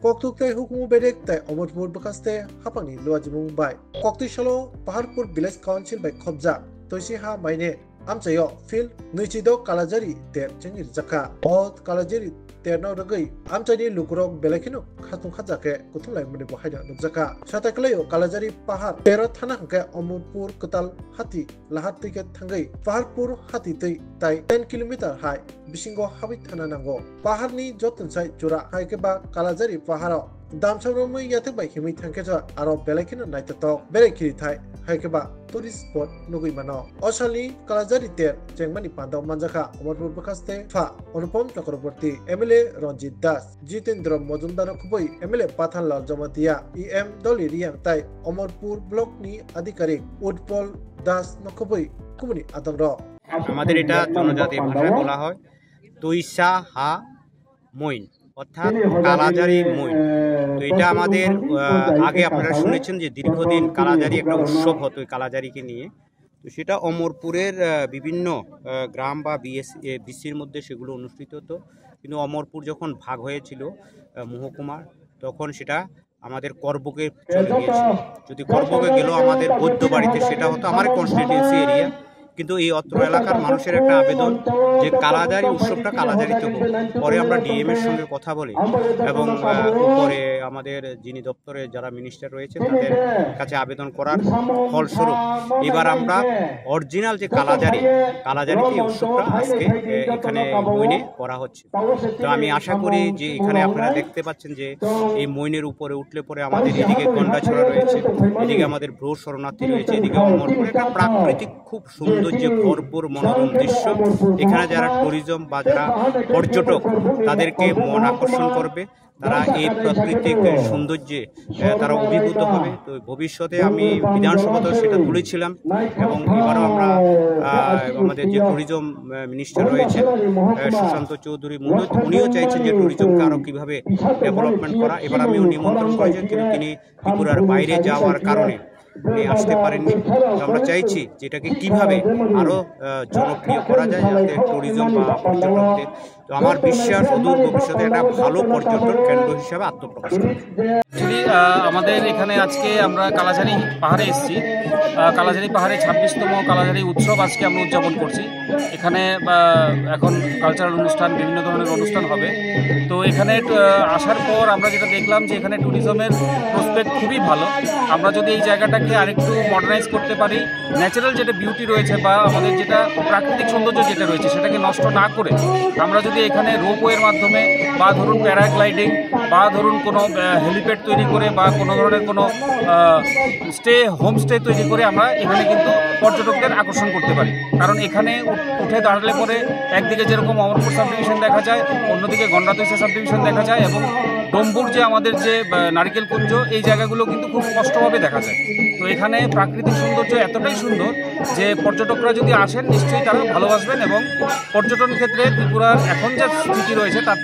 Koktuktai hukumu bedek tai Omorpur bekaste hapangni luajimung bai. Koktu shalo Paharpur Village Council bai khobja toisi ha maine amchayo fil nuichido kalajari ter chengir jaka od kalajari ternaw ragai amchani lukurok belakino khatung khajake kuthulai mune bo haida nukjaka sataklayo kalajari pahar tero thana hangke Omorpur Kutal hati lahat tiket thangai Paharpur hati tai 10 km hai bisingo habi thana nango paharni jotunsai jura haike ba kalajari paharo damsabromai yathek bai himi thangkeja aro belakino naitatok berekiri thai haike ba tourist spot nugui mano osali kalajari ter chengmani pandaw manjaka Omorpur bekaste fa Anupam Chakraborty MLA Ranjit Das Jitendra Majumdar khubui MLA Pathanlal Jamatia EM Doli Riang tai Omorpur block ni adhikarik Utpal Das নখবই কুমনি আদংর আমাদের এটা জনজাতি ভাষায় বলা হয় তৈসা হা মইন অর্থাৎ কালাজারি মইন। তো এটা আমাদের আগে আপনারা শুনেছেন যে দীর্ঘদিন কালাজারি একটা উৎসব হতো কালাজারিকে নিয়ে। তো সেটা অমরপুরের বিভিন্ন গ্রাম বা বিসির মধ্যে সেগুলো অনুষ্ঠিত হতো, কিন্তু অমরপুর যখন ভাগ হয়েছিল মহকুমার তখন সেটা আমাদের করবকে চলে গিয়েছিল। যদি করবকে গেল আমাদের বৌদ্ধ বাড়িতে সেটা হতো আমার কনস্টিটিউয়েন্সি এরিয়া, কিন্তু এই অত্র এলাকার মানুষের একটা আবেদন যে কালাজারি উৎসবটা কালাজারিতে হোক। পরে আমরা ডিএম এর সঙ্গে কথা বলি এবং পরে আমাদের যিনি দপ্তরে যারা মিনিস্টার রয়েছে তাদের কাছে আবেদন করার ফলস্বরূপ এবার আমরা অরিজিনাল যে কালাজারিতে এই উৎসবটা আজকে এখানে মইনে করা হচ্ছে। তো আমি আশা করি যে এখানে আপনারা দেখতে পাচ্ছেন যে এই মইনের উপরে উঠলে পরে আমাদের এদিকে গন্ডাছড়া রয়েছে, এদিকে আমাদের ভ্রু শরণার্থী রয়েছে, এদিকে অমরপুর একটা প্রাকৃতিক খুব সুন্দর যে ভরপুর মনোরম দৃশ্য। এখানে যারা ট্যুরিজম বা যারা পর্যটক তাদেরকে মন আকর্ষণ করবে, তারা এই প্রাকৃতিক সৌন্দর্যে তারা অভিভূত হবে। তো ভবিষ্যতে আমি বিধানসভাতেও সেটা তুলেছিলাম এবং এবারও আমরা আমাদের যে ট্যুরিজম মিনিস্টার রয়েছেন সুশান্ত চৌধুরী উনিও চাইছেন যে ট্যুরিজমকে আরও কীভাবে ডেভেলপমেন্ট করা। এবার আমিও নিমন্ত্রণ করেছেন, কিন্তু তিনি ত্রিপুরার বাইরে যাওয়ার কারণে আসতে পারেননি। তো আমরা চাইছি যে এটাকে কীভাবে আরও জনপ্রিয় করা যায় যাতে ট্যুরিজম বা পর্যটকদের, তো আমার বিশ্বাস অদূর ভবিষ্যতে একটা ভালো পর্যটন কেন্দ্র হিসাবে আত্মপ্রকাশ করবে। আমাদের এখানে আজকে আমরা কালাজারি পাহাড়ে এসেছি। কালাজারি পাহাড়ে 26তম কালাজারি উৎসব আজকে আমরা উদযাপন করছি। এখানে এখন কালচারাল অনুষ্ঠান, বিভিন্ন ধরনের অনুষ্ঠান হবে। তো এখানে আসার পর আমরা যেটা দেখলাম যে এখানে ট্যুরিজমের প্রসপেক্ট খুবই ভালো। আমরা যদি এই জায়গাটাকে আরেকটু মডার্নাইজ করতে পারি, ন্যাচারাল যেটা বিউটি রয়েছে বা আমাদের যেটা প্রাকৃতিক সৌন্দর্য যেটা রয়েছে সেটাকে নষ্ট না করে আমরা যদি এখানে রোপওয়ের মাধ্যমে বা ধরুন প্যারাগ্লাইডিং বা ধরুন কোনো হেলিপ্যাড তৈরি করে বা কোনো ধরনের কোনো হোমস্টে তৈরি করে আমরা এখানে কিন্তু পর্যটকদের আকর্ষণ করতে পারি। কারণ এখানে উঠে দাঁড়ালে পরে একদিকে যেরকম অমরপুর সাব ডিভিশন দেখা যায়, অন্যদিকে গন্ডাতৈসা সাব ডিভিশন দেখা যায় এবং ডম্বুর যে আমাদের যে নারিকেল কুঞ্জ, এই জায়গাগুলো কিন্তু খুব স্পষ্টভাবে দেখা যায়। তো এখানে প্রাকৃতিক সৌন্দর্য এতটাই সুন্দর যে পর্যটকরা যদি আসেন নিশ্চয়ই তারা ভালোবাসবেন এবং পর্যটন ক্ষেত্রে ত্রিপুরার এখন যে স্থিতি রয়েছে তার